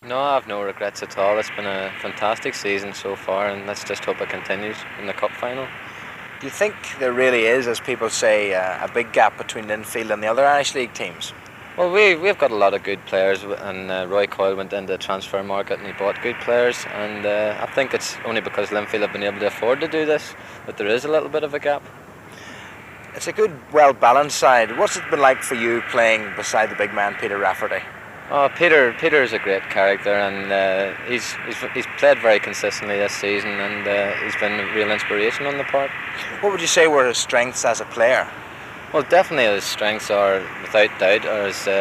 No, I have no regrets at all. It's been a fantastic season so far, and let's just hope it continues in the cup final. Do you think there really is, as people say, a big gap between Linfield and the other Irish League teams? Well, we've got a lot of good players, and Roy Coyle went into the transfer market and he bought good players, and I think it's only because Linfield have been able to afford to do this that there is a little bit of a gap. It's a good, well-balanced side. What's it been like for you playing beside the big man, Peter Rafferty? Oh, Peter is a great character, and he's played very consistently this season, and he's been a real inspiration on the park. What would you say were his strengths as a player? Well, definitely his strengths are, without doubt,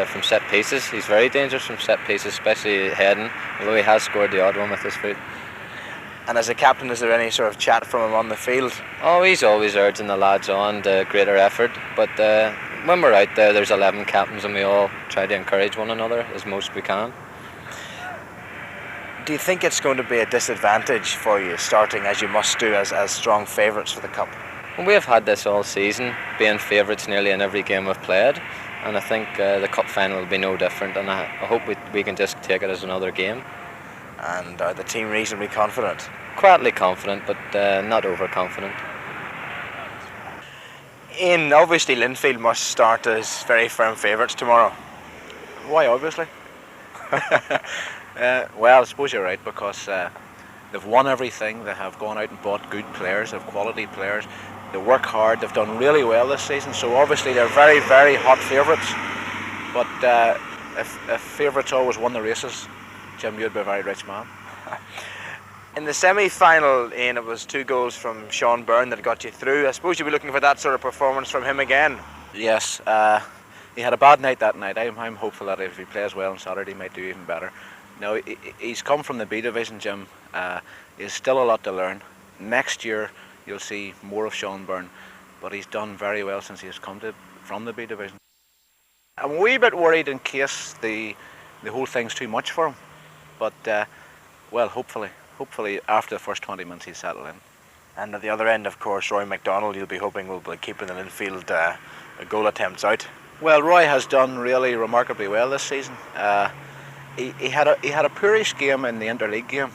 from set pieces. He's very dangerous from set pieces, especially heading, although he has scored the odd one with his foot. And as a captain, is there any sort of chat from him on the field? Oh, he's always urging the lads on to greater effort, but when we're out there, there's 11 captains and we all try to encourage one another as most we can. Do you think it's going to be a disadvantage for you starting, as you must do, as strong favourites for the Cup? Well, we have had this all season, being favourites nearly in every game we've played, and I think the Cup final will be no different, and I hope we can just take it as another game. And are the team reasonably confident? Quietly confident, but not overconfident. Ian, obviously Linfield must start as very firm favourites tomorrow. Why, obviously? Well, I suppose you're right, because they've won everything. They have gone out and bought good players, they have quality players. They work hard, they've done really well this season, so obviously they're very, very hot favourites. But if favourites always won the races, Jim, you'd be a very rich man. In the semi-final, Ian, it was 2 goals from Sean Byrne that got you through. I suppose you'll be looking for that sort of performance from him again. Yes, he had a bad night that night. I'm hopeful that if he plays well on Saturday, he might do even better. Now, he's come from the B division, Jim. He's still a lot to learn. Next year, you'll see more of Sean Byrne, but he's done very well since he's come from the B division. I'm a wee bit worried in case the whole thing's too much for him, but well, hopefully after the first 20 minutes he'll settle in. And at the other end, of course, Roy McDonald, you'll be hoping will be keeping the Linfield goal attempts out. Well, Roy has done really remarkably well this season. He had a poorish game in the interleague game,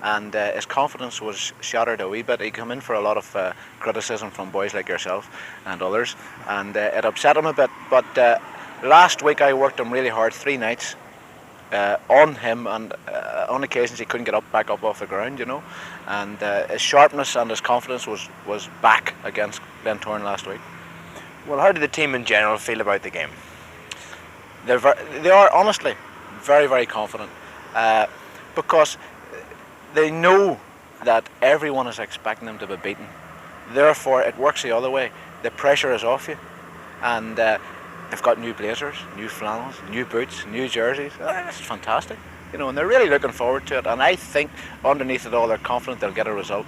and his confidence was shattered a wee bit. He came in for a lot of criticism from boys like yourself and others, and it upset him a bit. But last week I worked him really hard, 3 nights on him, and on occasions he couldn't get back up off the ground, you know. And his sharpness and his confidence was back against Glentoran last week. Well, how did the team in general feel about the game? They are honestly very, very confident, because they know that everyone is expecting them to be beaten. Therefore, it works the other way. The pressure is off you, and they've got new blazers, new flannels, new boots, new jerseys. It's fantastic, you know, and they're really looking forward to it. And I think underneath it all, they're confident they'll get a result.